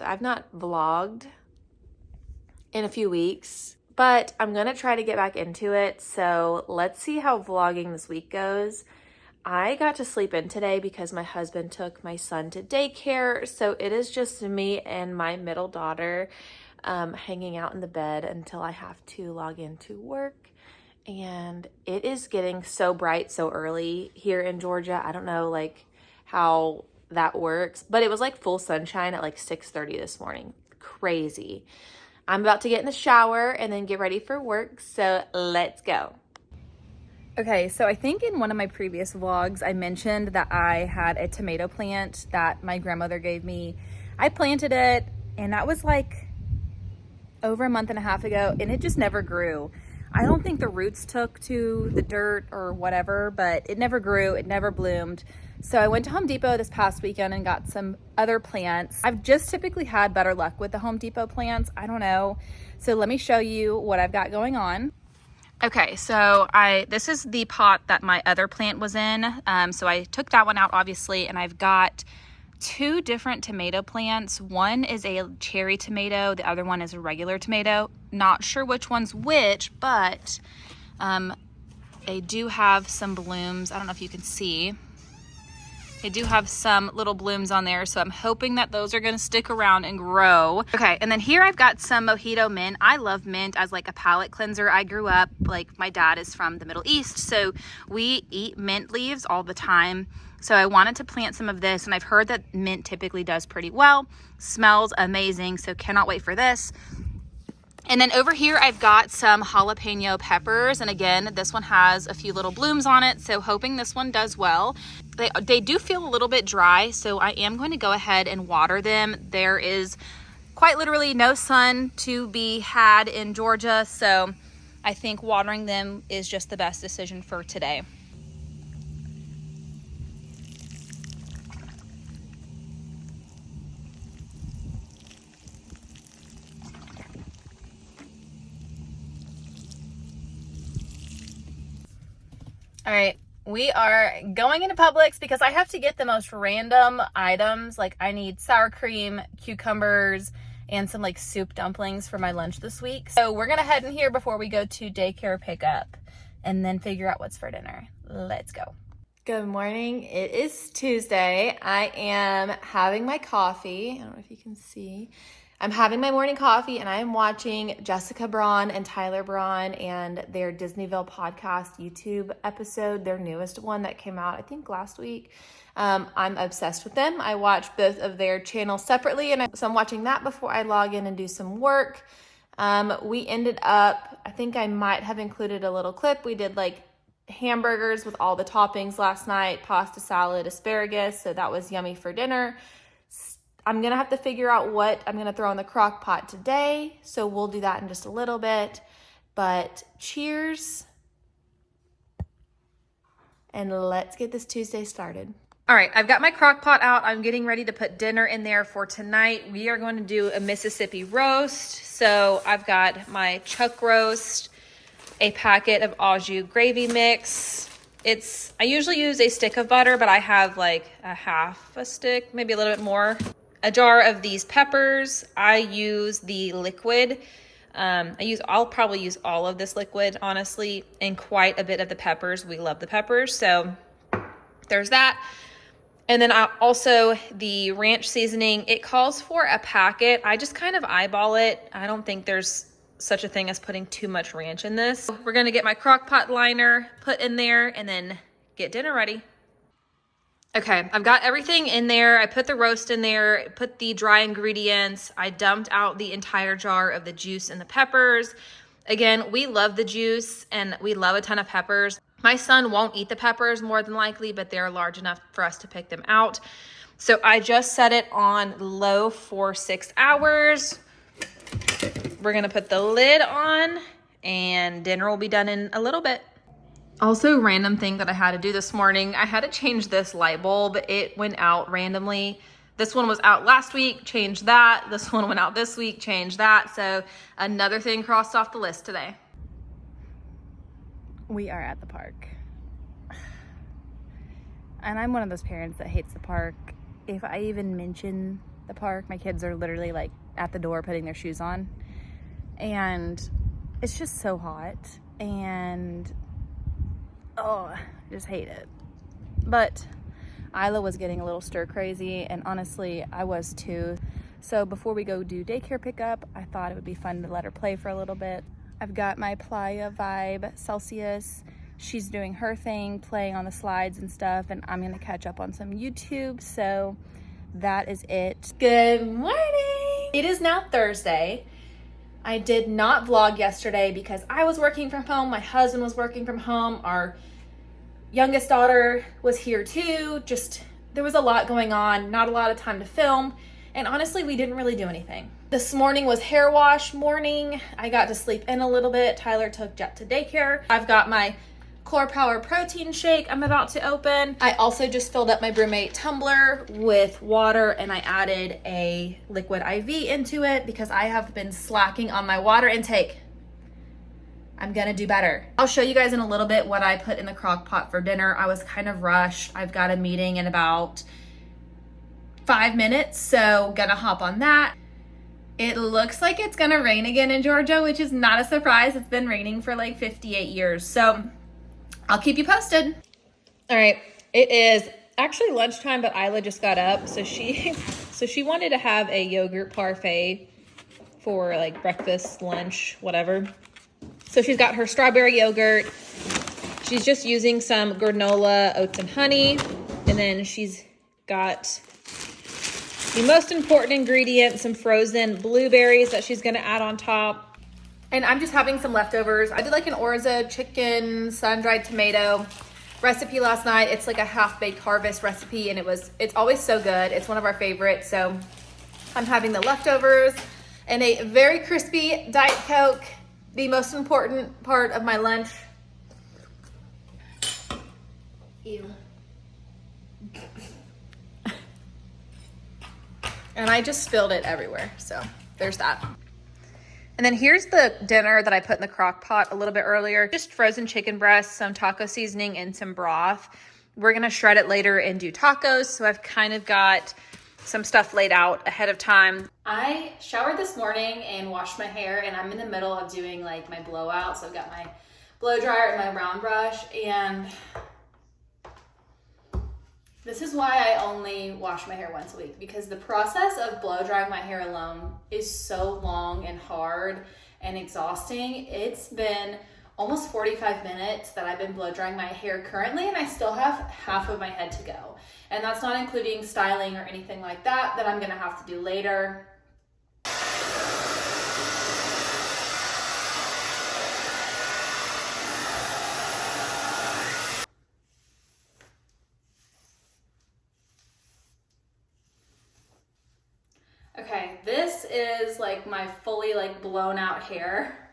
I've not vlogged in a few weeks, but I'm gonna try to get back into it. So let's see how vlogging this week goes. I got to sleep in today because my husband took my son to daycare. So it is just me and my middle daughter hanging out in the bed until I have to log into work. And it is getting so bright so early here in Georgia. I don't know like how that works, but it was like full sunshine at like 6:30 this morning. Crazy. I'm about to get in the shower and then get ready for work. So let's go. Okay, so I think in one of my previous vlogs, I mentioned that I had a tomato plant that my grandmother gave me. I planted it, and that was like over a month and a half ago, and it just never grew. I don't think the roots took to the dirt or whatever, but it never grew, it never bloomed. So I went to Home Depot this past weekend and got some other plants. I've just typically had better luck with the Home Depot plants. I don't know. So let me show you what I've got going on. Okay, so this is the pot that my other plant was in. So I took that one out, obviously, and I've got two different tomato plants. One is a cherry tomato, the other one is a regular tomato. Not sure which one's which, but they do have some blooms. I don't know if you can see. They do have some little blooms on there, so I'm hoping that those are gonna stick around and grow. Okay, and then here I've got some mojito mint. I love mint as like a palate cleanser. I grew up, like my dad is from the Middle East, so we eat mint leaves all the time. So I wanted to plant some of this, and I've heard that mint typically does pretty well. Smells amazing, so cannot wait for this. And then over here, I've got some jalapeno peppers. And again, this one has a few little blooms on it. So hoping this one does well. They do feel a little bit dry. So I am going to go ahead and water them. There is quite literally no sun to be had in Georgia. So I think watering them is just the best decision for today. All right, we are going into Publix because I have to get the most random items. Like I need sour cream, cucumbers, and some like soup dumplings for my lunch this week. So we're gonna head in here before we go to daycare pickup and then figure out what's for dinner. Let's go. Good morning. It is Tuesday. I am having my coffee. I don't know if you can see. I'm having my morning coffee and I am watching Jessica Braun and Tyler Braun and their Disneyville podcast YouTube episode, their newest one that came out, I think last week. I'm obsessed with them. I watch both of their channels separately, so I'm watching that before I log in and do some work. We ended up, I think I might have included a little clip. We did like hamburgers with all the toppings last night, pasta, salad, asparagus. So that was yummy for dinner. I'm gonna have to figure out what I'm gonna throw in the crock pot today. So we'll do that in just a little bit, but cheers. And let's get this Tuesday started. All right, I've got my crock pot out. I'm getting ready to put dinner in there for tonight. We are going to do a Mississippi roast. So I've got my chuck roast, a packet of au jus gravy mix. I usually use a stick of butter, but I have like a half a stick, maybe a little bit more. A jar of these peppers. I use the liquid. I'll probably use all of this liquid, honestly, and quite a bit of the peppers. We love the peppers, so there's that. And then also the ranch seasoning. It calls for a packet. I just kind of eyeball it. I don't think there's such a thing as putting too much ranch in this. We're gonna get my crock pot liner put in there and then get dinner ready. Okay, I've got everything in there. I put the roast in there, put the dry ingredients. I dumped out the entire jar of the juice and the peppers. Again, we love the juice and we love a ton of peppers. My son won't eat the peppers more than likely, but they're large enough for us to pick them out. So I just set it on low for 6 hours. We're gonna put the lid on and dinner will be done in a little bit. Also, random thing that I had to do this morning, I had to change this light bulb. It went out randomly. This one was out last week, changed that. This one went out this week, changed that. So another thing crossed off the list today. We are at the park. And I'm one of those parents that hates the park. If I even mention the park. My kids are literally like at the door putting their shoes on. And it's just so hot. And oh, I just hate it. But Isla was getting a little stir crazy, and honestly, I was too. So before we go do daycare pickup, I thought it would be fun to let her play for a little bit. I've got my Playa Vibe Celsius. She's doing her thing, playing on the slides and stuff, and I'm gonna catch up on some YouTube, so that is it. Good morning! It is now Thursday. I did not vlog yesterday because I was working from home, my husband was working from home, our youngest daughter was here too. Just, there was a lot going on, not a lot of time to film, and honestly, we didn't really do anything. This morning was hair wash morning. I got to sleep in a little bit. Tyler took Jet to daycare. I've got my Core Power protein shake I'm about to open. I also just filled up my Brewmate tumbler with water, and I added a liquid IV into it because I have been slacking on my water intake. I'm gonna do better. I'll show you guys in a little bit what I put in the crock pot for dinner. I was kind of rushed. I've got a meeting in about 5 minutes, so gonna hop on that. It looks like it's gonna rain again in Georgia, which is not a surprise. It's been raining for like 58 years, so I'll keep you posted. All right, it is actually lunchtime, but Isla just got up, so she wanted to have a yogurt parfait for like breakfast, lunch, whatever. So she's got her strawberry yogurt. She's just using some granola, oats, and honey. And then she's got the most important ingredient, some frozen blueberries that she's gonna add on top. And I'm just having some leftovers. I did like an orzo chicken, sun-dried tomato recipe last night. It's like a half-baked harvest recipe, and it's always so good. It's one of our favorites. So I'm having the leftovers and a very crispy Diet Coke. The most important part of my lunch. Ew. And I just spilled it everywhere, so there's that. And then here's the dinner that I put in the crock pot a little bit earlier. Just frozen chicken breasts, some taco seasoning, and some broth. We're gonna shred it later and do tacos, so I've kind of got some stuff laid out ahead of time. I showered this morning and washed my hair, and I'm in the middle of doing like my blowout. So I've got my blow dryer and my round brush, and this is why I only wash my hair once a week, because the process of blow drying my hair alone is so long and hard and exhausting. It's been almost 45 minutes that I've been blow drying my hair currently, and I still have half of my head to go. And that's not including styling or anything like that I'm gonna have to do later. Okay, this is like my fully like blown out hair.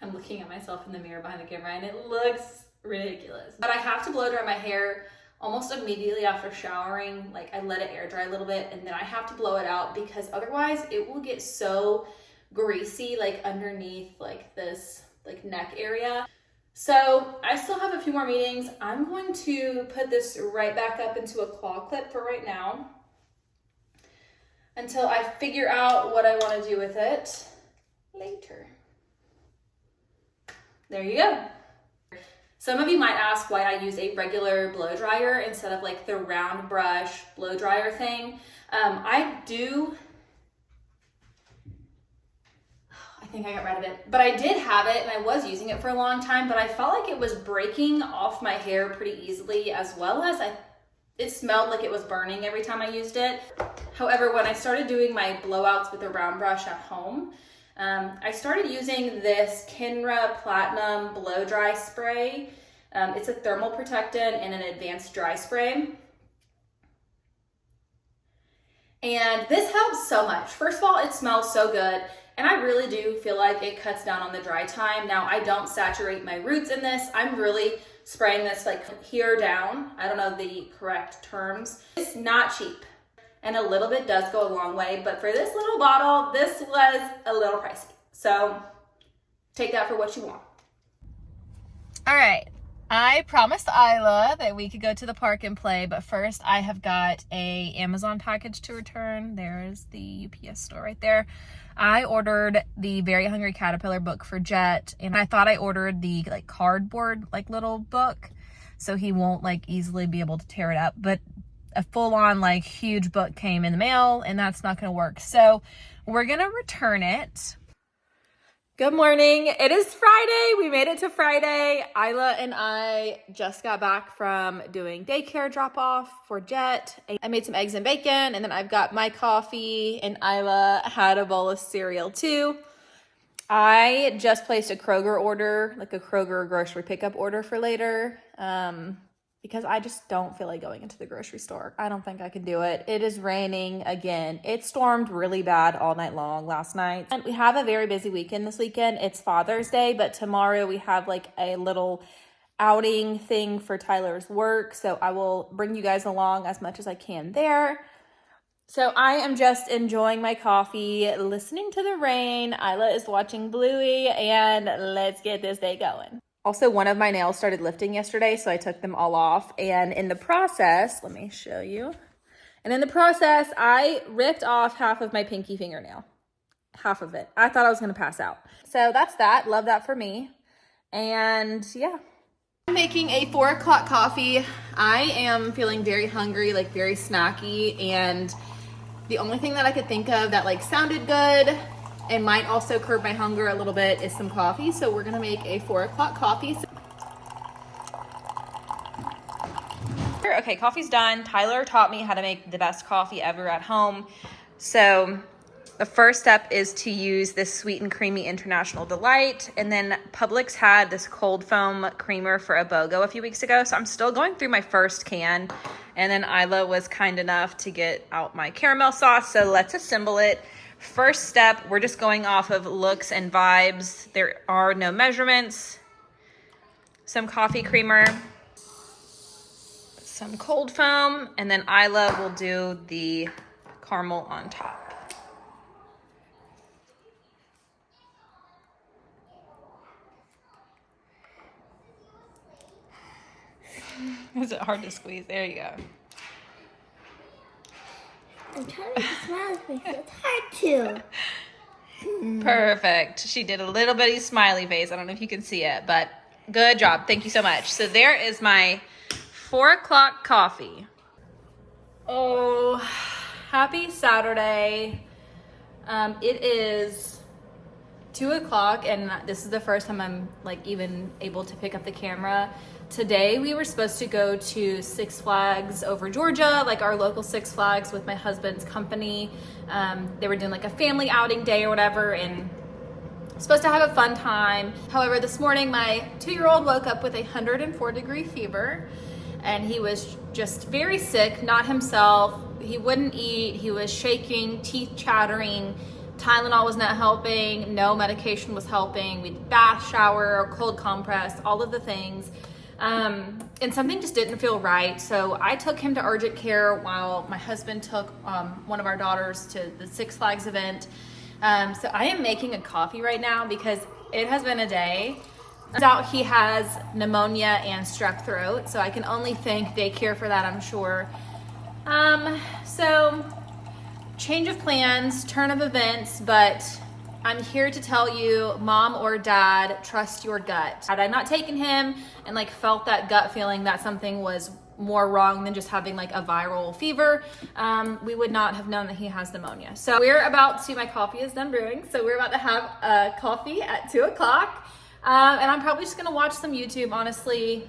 I'm looking at myself in the mirror behind the camera and it looks ridiculous. But I have to blow dry my hair almost immediately after showering. Like I let it air dry a little bit and then I have to blow it out, because otherwise it will get so greasy like underneath like this like neck area. So I still have a few more meetings. I'm going to put this right back up into a claw clip for right now until I figure out what I want to do with it later. There you go. Some of you might ask why I use a regular blow dryer instead of like the round brush blow dryer thing. I think I got rid of it, but I did have it and I was using it for a long time, but I felt like it was breaking off my hair pretty easily, as well as it smelled like it was burning every time I used it. However, when I started doing my blowouts with a round brush at home, I started using this Kenra Platinum Blow Dry Spray. It's a thermal protectant and an advanced dry spray. And this helps so much. First of all, it smells so good. And I really do feel like it cuts down on the dry time. Now, I don't saturate my roots in this. I'm really spraying this like here down. I don't know the correct terms. It's not cheap. And a little bit does go a long way, but for this little bottle, this was a little pricey. So take that for what you want. All right, I promised Isla that we could go to the park and play, but first I have got a Amazon package to return. There is the UPS store right there. I ordered the Very Hungry Caterpillar book for Jet, and I thought I ordered the like cardboard like little book so he won't like easily be able to tear it up, but a full-on like huge book came in the mail and that's not going to work. So we're going to return it. Good morning. It is Friday. We made it to Friday. Isla and I just got back from doing daycare drop-off for Jet. I made some eggs and bacon, and then I've got my coffee, and Isla had a bowl of cereal too. I just placed a Kroger order, like a Kroger grocery pickup order for later, because I just don't feel like going into the grocery store. I don't think I can do it. It is raining again. It stormed really bad all night long last night. And we have a very busy weekend this weekend. It's Father's Day, but tomorrow we have like a little outing thing for Tyler's work. So I will bring you guys along as much as I can there. So I am just enjoying my coffee, listening to the rain. Isla is watching Bluey, and let's get this day going. Also, one of my nails started lifting yesterday, so I took them all off. And in the process, let me show you. And in the process, I ripped off half of my pinky fingernail. Half of it. I thought I was going to pass out. So that's that. Love that for me. And yeah. I'm making a 4 o'clock coffee. I am feeling very hungry, like very snacky. And the only thing that I could think of that like sounded good and might also curb my hunger a little bit is some coffee. So we're gonna make a 4 o'clock coffee. Okay, coffee's done. Tyler taught me how to make the best coffee ever at home. So the first step is to use this Sweet and Creamy International Delight. And then Publix had this cold foam creamer for a BOGO a few weeks ago. So I'm still going through my first can. And then Isla was kind enough to get out my caramel sauce. So let's assemble it. First step, we're just going off of looks and vibes. There are no measurements. Some coffee creamer, some cold foam, and then Isla will do the caramel on top. Is it hard to squeeze? There you go. I'm trying to make a smile face, so it's hard to. Perfect. She did a little bitty smiley face. I don't know if you can see it, but good job. Thank you so much. So there is my 4 o'clock coffee. Oh, happy Saturday. It is 2 o'clock and this is the first time I'm like even able to pick up the camera. Today we were supposed to go to Six Flags over Georgia, like our local Six Flags with my husband's company. They were doing like a family outing day or whatever and supposed to have a fun time. However, this morning my 2-year-old woke up with a 104-degree fever and he was just very sick, not himself. He wouldn't eat, he was shaking, teeth chattering. Tylenol was not helping, no medication was helping. We did bath, shower, cold compress, all of the things. And something just didn't feel right. So I took him to urgent care while my husband took one of our daughters to the Six Flags event. So I am making a coffee right now because it has been a day. Turns out he has pneumonia and strep throat. So I can only thank daycare for that, I'm sure. So change of plans, turn of events, but I'm here to tell you, mom or dad, trust your gut. Had I not taken him and like felt that gut feeling that something was more wrong than just having like a viral fever, we would not have known that he has pneumonia. So we're about to, my coffee is done brewing. So we're about to have a coffee at 2 o'clock. And I'm probably just gonna watch some YouTube, honestly.